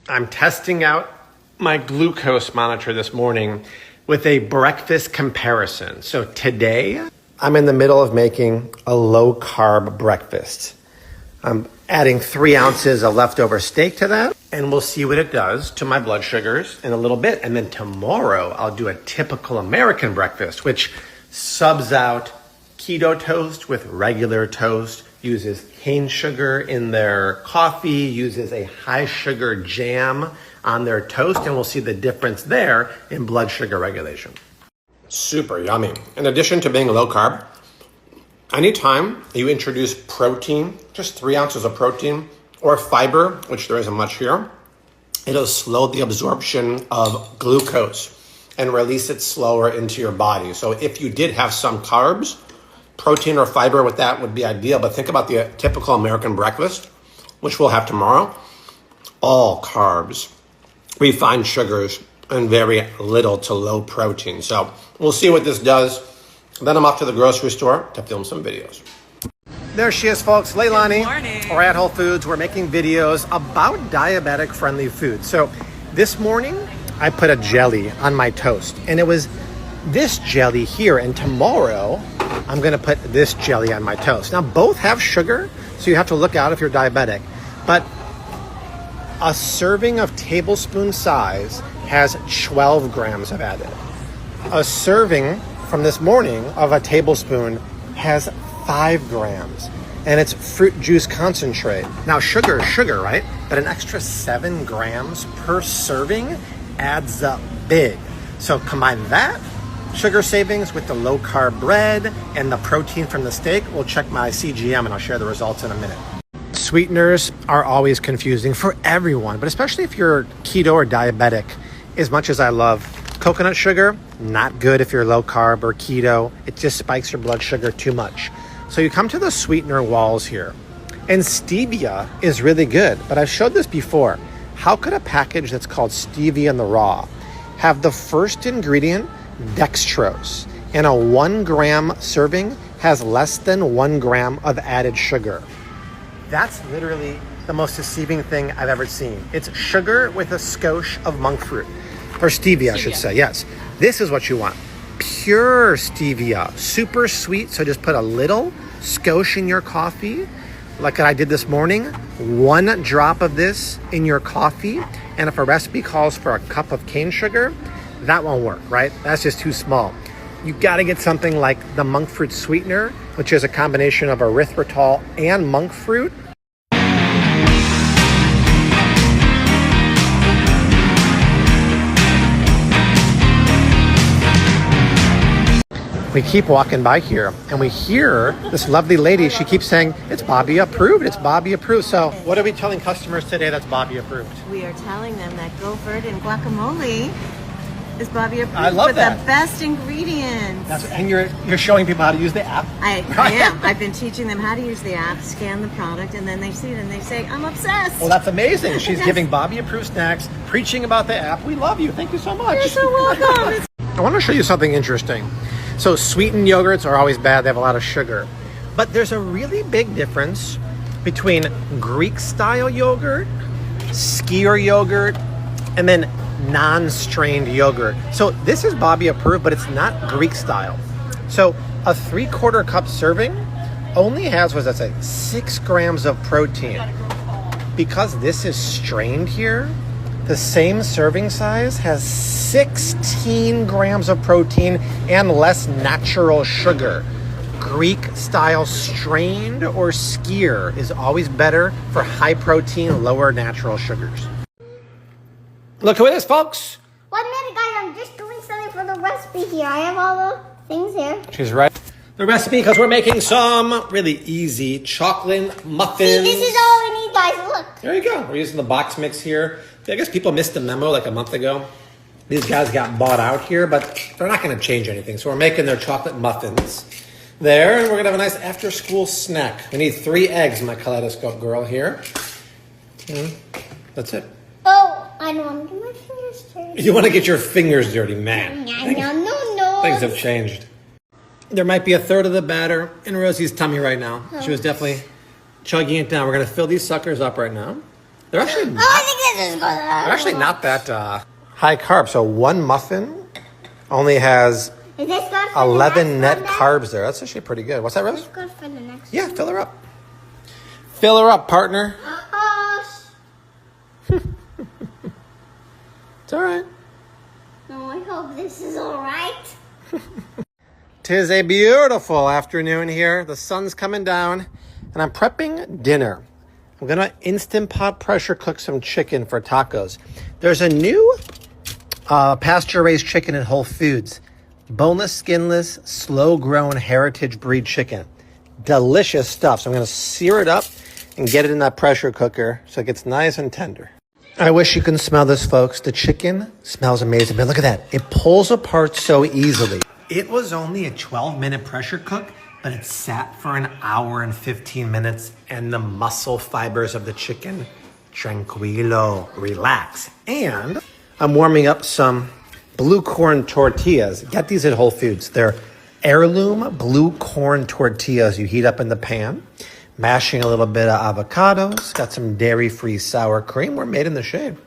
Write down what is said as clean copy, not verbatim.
I'm testing out my glucose monitor this morning with a breakfast comparison. So today, I'm in the middle of making a low-carb breakfast. I'm adding 3 ounces of leftover steak to that, and we'll see what it does to my blood sugars in a little bit. And then tomorrow, I'll do a typical American breakfast, which subs out keto toast with regular toast, uses cane sugar in their coffee, uses a high sugar jam on their toast, and we'll see the difference there in blood sugar regulation. Super yummy. In addition to being low carb, anytime you introduce protein, just 3 ounces of protein, or fiber, which there isn't much here, it'll slow the absorption of glucose and release it slower into your body. So if you did have some carbs, protein or fiber with that would be ideal. But think about the typical American breakfast, which we'll have tomorrow. All carbs, refined sugars, and very little to low protein. So we'll see what this does. Then I'm off to the grocery store to film some videos. There she is, folks. Leilani. Good morning. We're at Whole Foods. We're making videos about diabetic-friendly food. So this morning, I put a jelly on my toast, and it was this jelly here. And tomorrow, I'm going to put this jelly on my toast. Now, both have sugar, so you have to look out if you're diabetic. But a serving of tablespoon size has 12 grams of added. A serving from this morning of a tablespoon has 5 grams, and it's fruit juice concentrate. Now, sugar is sugar, right? But an extra 7 grams per serving adds up big. So combine that sugar savings with the low carb bread and the protein from the steak. We'll check my CGM and I'll share the results in a minute. Sweeteners are always confusing for everyone, but especially if you're keto or diabetic. As much as I love coconut sugar, not good if you're low carb or keto. It just spikes your blood sugar too much. So you come to the sweetener walls here, and stevia is really good, but I've showed this before. How could a package that's called stevia in the raw have the first ingredient, dextrose, and a 1 gram serving has less than 1 gram of added sugar? That's literally the most deceiving thing I've ever seen. It's sugar with a skosh of monk fruit. Or stevia, I should say, yes. This is what you want. Pure stevia, super sweet, so just put a little skosh in your coffee, like I did this morning. 1 drop of this in your coffee, and if a recipe calls for a cup of cane sugar, that won't work, right? That's just too small. You gotta get something like the monk fruit sweetener, which is a combination of erythritol and monk fruit. We keep walking by here and we hear this lovely lady. She keeps saying, it's Bobby approved, it's Bobby approved. So what are we telling customers today that's Bobby approved? We are telling them that Go-Ford and guacamole is Bobby approved. I love with that. The best ingredients. And you're showing people how to use the app? I am. I've been teaching them how to use the app, scan the product, and then they see it and they say, I'm obsessed. Well, that's amazing. She's giving Bobby approved snacks, preaching about the app. We love you. Thank you so much. You're so welcome. I want to show you something interesting. So sweetened yogurts are always bad. They have a lot of sugar. But there's a really big difference between Greek-style yogurt, skyr yogurt, and then non-strained yogurt. So this is Bobby approved, but it's not Greek-style. So a 3/4 cup serving only has, what does that say, 6 grams of protein. Because this is strained here, the same serving size has 16 grams of protein and less natural sugar. Greek-style strained or skyr is always better for high protein, lower natural sugars. Look who it is, folks. 1 minute, guys. I'm just doing something for the recipe here. I have all the things here. She's right. The recipe, because we're making some really easy chocolate muffins. See, this is all we need, guys. Look. There you go. We're using the box mix here. I guess people missed the memo like a month ago. These guys got bought out here, but they're not going to change anything. So we're making their chocolate muffins there, and we're going to have a nice after-school snack. We need 3 eggs, my kaleidoscope girl here. And that's it. Oh, I don't want to get my fingers dirty. You want to get your fingers dirty, man. No. Things have changed. There might be a third of the batter in Rosie's tummy right now. She was definitely chugging it down. We're going to fill these suckers up right now. They're actually not... Oh, I think This is gonna. They're actually not that high carb. So one muffin only has Is this good for 11 the net next one, carbs there. That's actually pretty good. What's that, then? Rose? Is this good for the next Yeah, one? fill her up. Fill her up, partner. It's all right. No, I hope this is alright. Tis a beautiful afternoon here. The sun's coming down, and I'm prepping dinner. I'm gonna Instant Pot pressure cook some chicken for tacos. There's a new pasture-raised chicken at Whole Foods. Boneless, skinless, slow-grown heritage breed chicken. Delicious stuff. So I'm gonna sear it up and get it in that pressure cooker so it gets nice and tender. I wish you can smell this, folks. The chicken smells amazing, but look at that. It pulls apart so easily. It was only a 12-minute pressure cook, but it sat for an hour and 15 minutes, and the muscle fibers of the chicken, tranquilo, relax. And I'm warming up some blue corn tortillas. Get these at Whole Foods. They're heirloom blue corn tortillas you heat up in the pan. Mashing a little bit of avocados. Got some dairy-free sour cream. We're made in the shade.